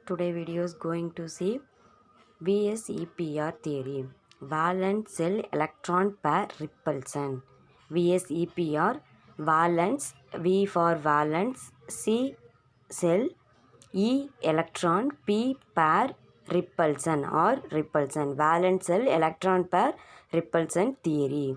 Today video is going to see VSEPR theory, valence cell electron pair repulsion. VSEPR, valence, V for valence, C cell, E electron, P pair repulsion or repulsion, valence cell electron pair repulsion theory.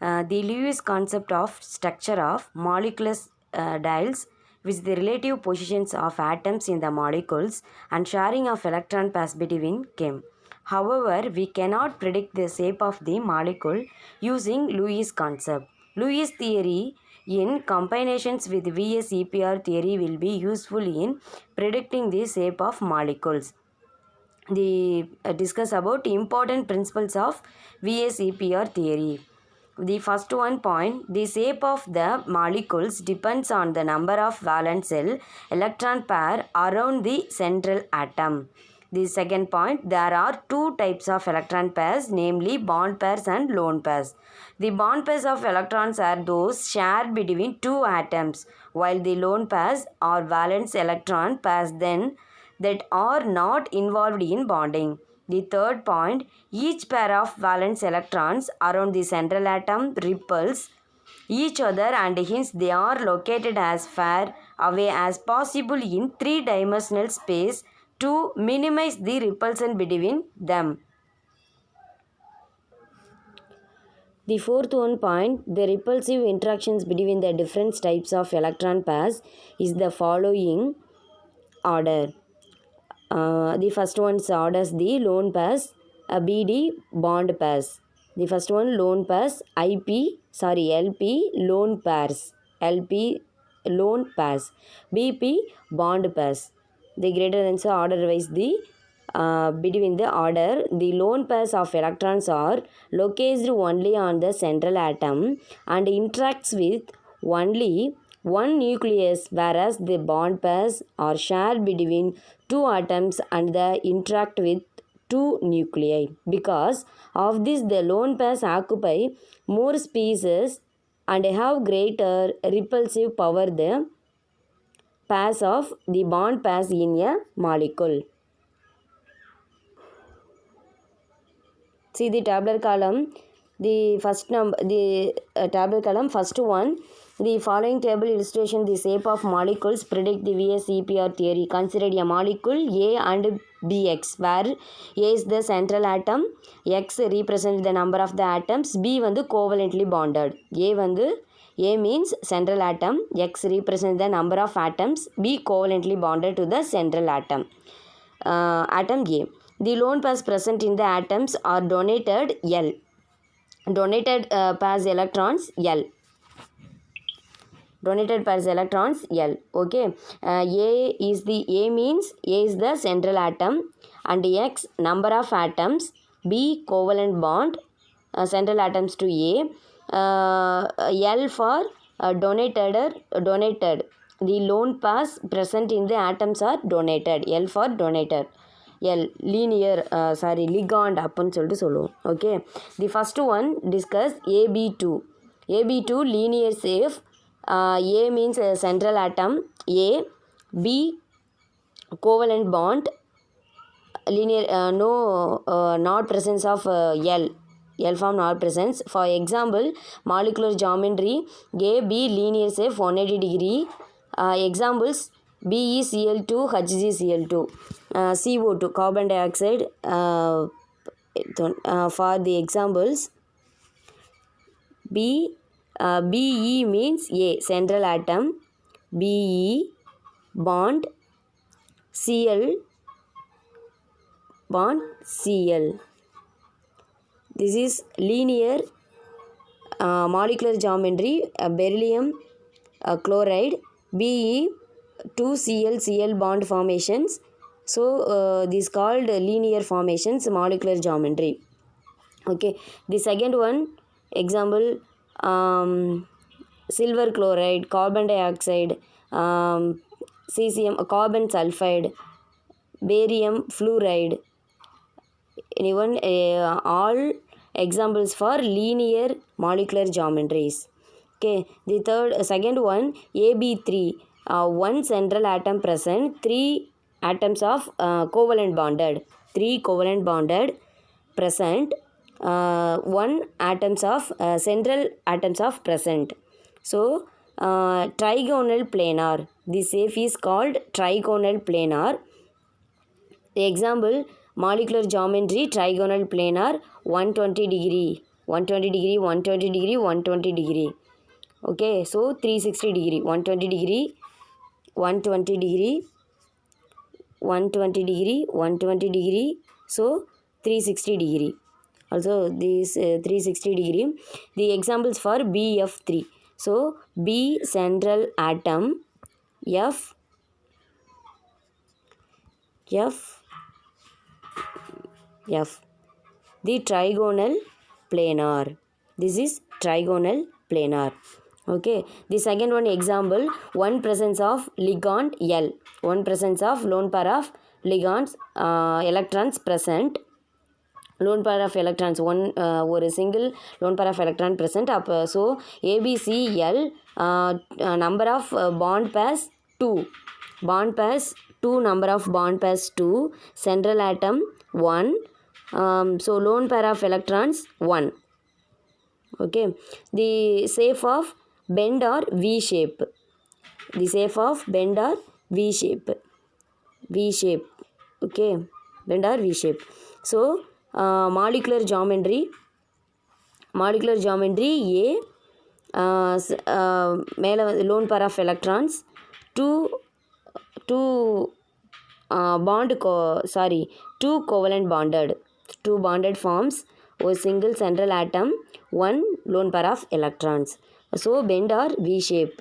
The Lewis concept of structure of molecular dials with the relative positions of atoms in the molecules and sharing of electron pairs between came. However, we cannot predict the shape of the molecule using Lewis concept. Lewis theory in combinations with VSEPR theory will be useful in predicting the shape of molecules. The discuss about important principles of VSEPR theory. The first one point, the shape of the molecules depends on the number of valence shell electron pair around the central atom. The second point, there are two types of electron pairs, namely bond pairs and lone pairs. The bond pairs of electrons are those shared between two atoms, while the lone pairs are valence electron pairs that are not involved in bonding. The third point, each pair of valence electrons around the central atom repels each other and hence they are located as far away as possible in three-dimensional space to minimize the repulsion between them. The fourth one point, the repulsive interactions between the different types of electron pairs is the following order. The first one orders the lone pairs, BD bond pairs. The first one lone pairs, LP lone pairs, LP lone pairs, BP bond pairs. The greater than so order wise the between the order, the lone pairs of electrons are located only on the central atom and interacts with only one nucleus, whereas the bond pairs are shared between two atoms and they interact with two nuclei. Because of this, the lone pairs occupy more spaces and have greater repulsive power than pairs of the bond pairs in a molecule. See the tabular column, the first number, the tabular column, first one. The following table illustration the shape of molecules predict the VSEPR theory. Consider a molecule A and Bx, where A is the central atom, X represents the number of the atoms, B covalently bonded. A means central atom, X represents the number of atoms, B covalently bonded to the central atom. Atom A. The lone pairs present in the atoms are donated L. Donated pairs electrons L. Donated pairs electrons L. Okay. A is the central atom and X number of atoms, B covalent bond central atoms to A. L for donated. The lone pairs present in the atoms are donated. L for donated. Ligand அப்படின்னு சொல்லிட்டு சொல்லுவோம். Okay. The first one discuss AB2. AB2 linear safe. A means central atom A. B covalent bond. Linear not presence of L. L form not presence. For example, molecular geometry A B linear safe 180 degree. Examples BeCl2 HgCl2. CO2 carbon dioxide. For the examples, Be means A central atom, Be bond Cl bond Cl. This is linear molecular geometry. Beryllium chloride, Be 2Cl bond formations. So this called linear formations, molecular geometry. Okay. The second one example, silver chloride, carbon dioxide, cesium carbon sulfide, barium fluoride. Anyone all examples for linear molecular geometries. Okay. The second one AB3, one central atom present, three atoms of covalent bonded, 3 covalent bonded present, 1 atoms of central atoms of present. So trigonal planar, this shape is called trigonal planar. Example, molecular geometry trigonal planar 120 degree, 120 degree, 120 degree, 120 degree. Okay, so 360 degree, 120 degree, 120 degree, 120 degree, 120 degree, so 360 degree. Also this 360 degree. The examples for BF3. So B central atom, F the trigonal planar. This is trigonal planar. Okay, the second one example, one presence of ligand L, one presence of lone pair of ligands electrons present, lone pair of electrons one ஒரு single lone pair of electron present அப்போ so ABCL number of bond pairs 2, bond pairs 2, number of bond pairs 2, central atom 1, so lone pair of electrons 1. Okay, the shape of bend or V shape, the shape of bend or V shape, okay, bend or V shape. So molecular geometry A மேலே lone pair of electrons 2 covalent bonded, 2 bonded forms a single central atom, 1 lone pair of electrons. So bend or V shape,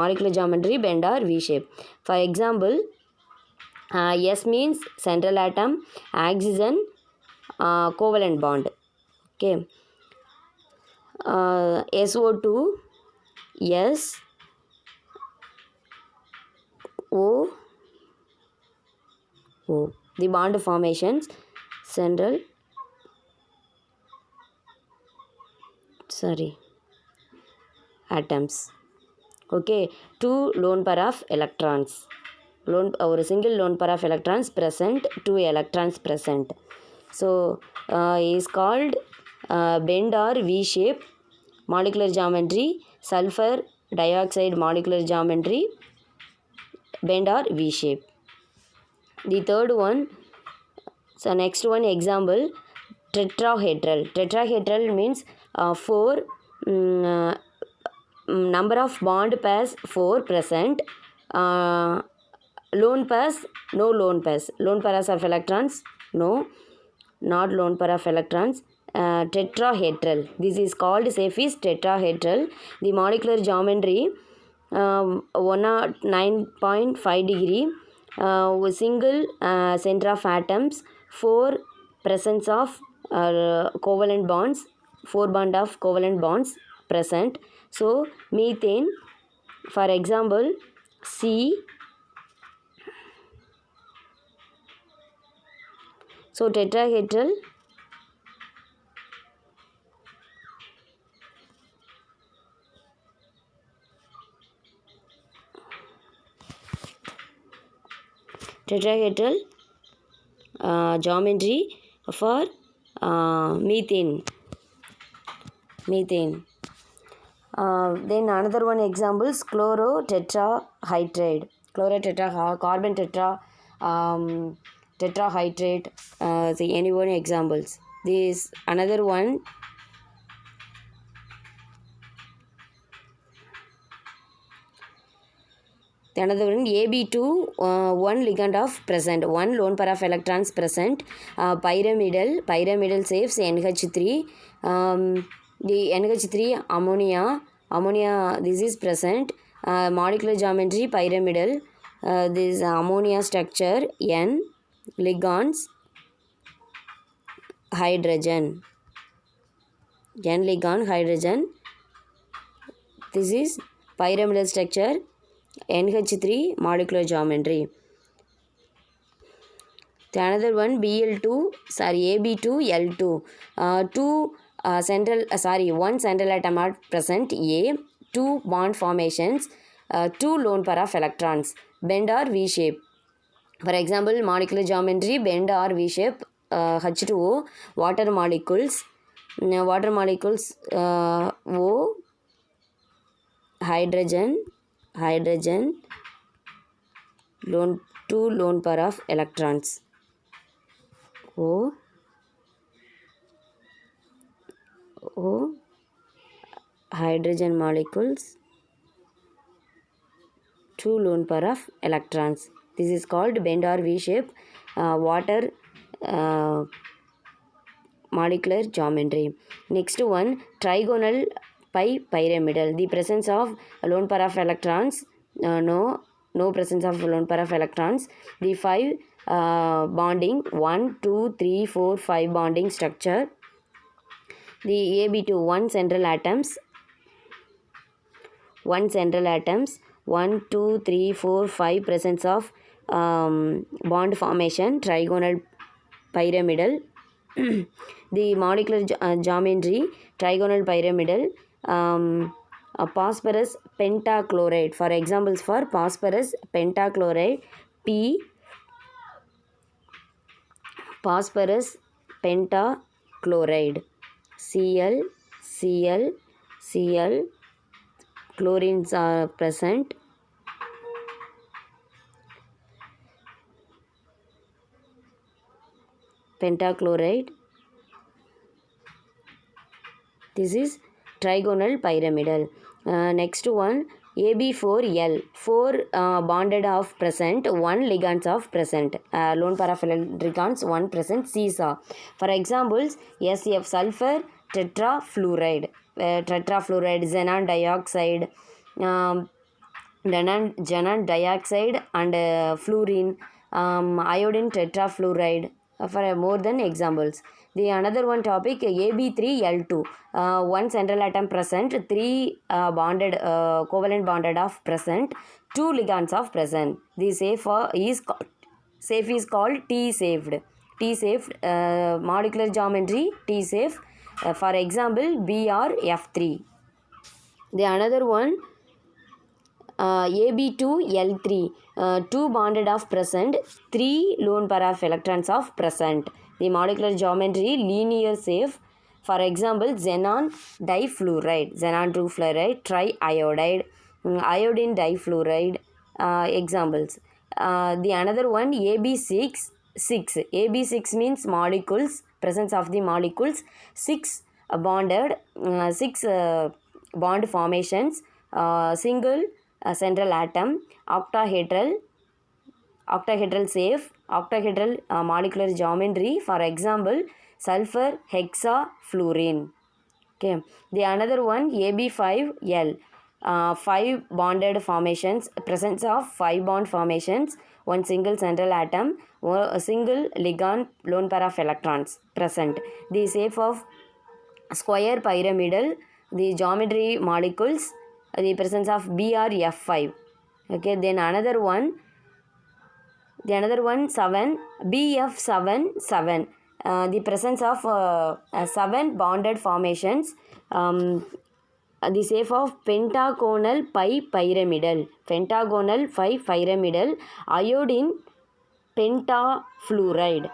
molecular geometry bend or V shape. For example, S means central atom, oxygen covalent bond. Okay, SO2 S O the bond formations central atoms. Okay, 2 lone pair of electrons, ஒரு single lone pair of electrons present, 2 electrons present. So is called bend or V shape, molecular geometry sulfur dioxide molecular geometry bend or V shape. The third one, so next one example, tetrahedral means 4 number of bond pairs 4 present, lone pairs no lone pairs, lone pairs of electrons no, not lone pair of electrons. Tetrahedral, this is called shape is tetrahedral. The molecular geometry 109.5 degree, single center of atoms, 4 presence of covalent bonds, 4 bond of covalent bonds present. So methane, for example C, so tetrahedral geometry for methane. Then another one examples, chlorotetrahydrate, carbon tetrahydrate, any one examples. This another one, another one AB2 1 ligand of present, 1 lone pair of electrons present, pyramidal shapes NH3, the NH3 ammonia this is present, molecular geometry pyramidal, this ammonia structure N ligands hydrogen, N ligand hydrogen, this is pyramidal structure NH3 molecular geometry. The another one AB2 L2, 1 central atom are present A, 2 bond formations, 2 lone pair of electrons, bend or V shape. For example, molecular geometry, bend or V shape, H2O, water molecules, O, hydrogen, lone pair of electrons, O, hydrogen molecules, 2 lone pair of electrons. This is called bend or V shape, water molecular geometry. Next one, trigonal pyramidal. The presence of lone pair of electrons, no presence of lone pair of electrons. The 5 bonding, 1, 2, 3, 4, 5 bonding structure. The AB2, 1 central atoms, 1, 2, 3, 4, 5 presence of bond formation, trigonal pyramidal. The molecular geometry, trigonal pyramidal, phosphorus pentachloride. For examples for phosphorus pentachloride, P, phosphorus pentachloride, Cl, chlorines are present. Pentachloride. This is trigonal pyramidal. Next one, AB4L, 4 bonded of present, 1 ligands of present, lone pair of electrons 1 present, seesaw. For examples, SF, sulfur tetrafluoride, xenon dioxide, xenon dioxide and fluorine, iodine tetrafluoride, for more than examples. The another one topic, AB3L2, 1 central atom present, 3 bonded covalent bonded of present, 2 ligands of present. The safe is called T-saved. Molecular geometry, T-safe. For example, BrF3. The another one, AB2L3, 2 bonded of present, 3 lone pair of electrons of present. The molecular geometry, linear safe. For example, xenon difluoride, triiodide, iodine difluoride, examples. The another one, AB6, AB6 means molecules, presence of the molecules, 6 bonded, 6 bond formations, single central atom, octahedral safe, octahedral molecular geometry. For example, sulfur hexafluorine. Okay. The another one, AB5L, 5 bonded formations, presence of 5 bond formations, 1 single central atom, a single ligand, lone pair of electrons present. The shape of square pyramidal, the geometry molecules, the presence of BrF5. Okay, then another one 7, BF7, the presence of 7 bonded formations, the shape of pentagonal pyramidal, iodine pentafluoride,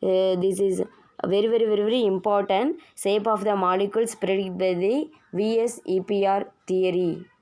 this is very important. Shape of the molecules predicted by the VS EPR theory.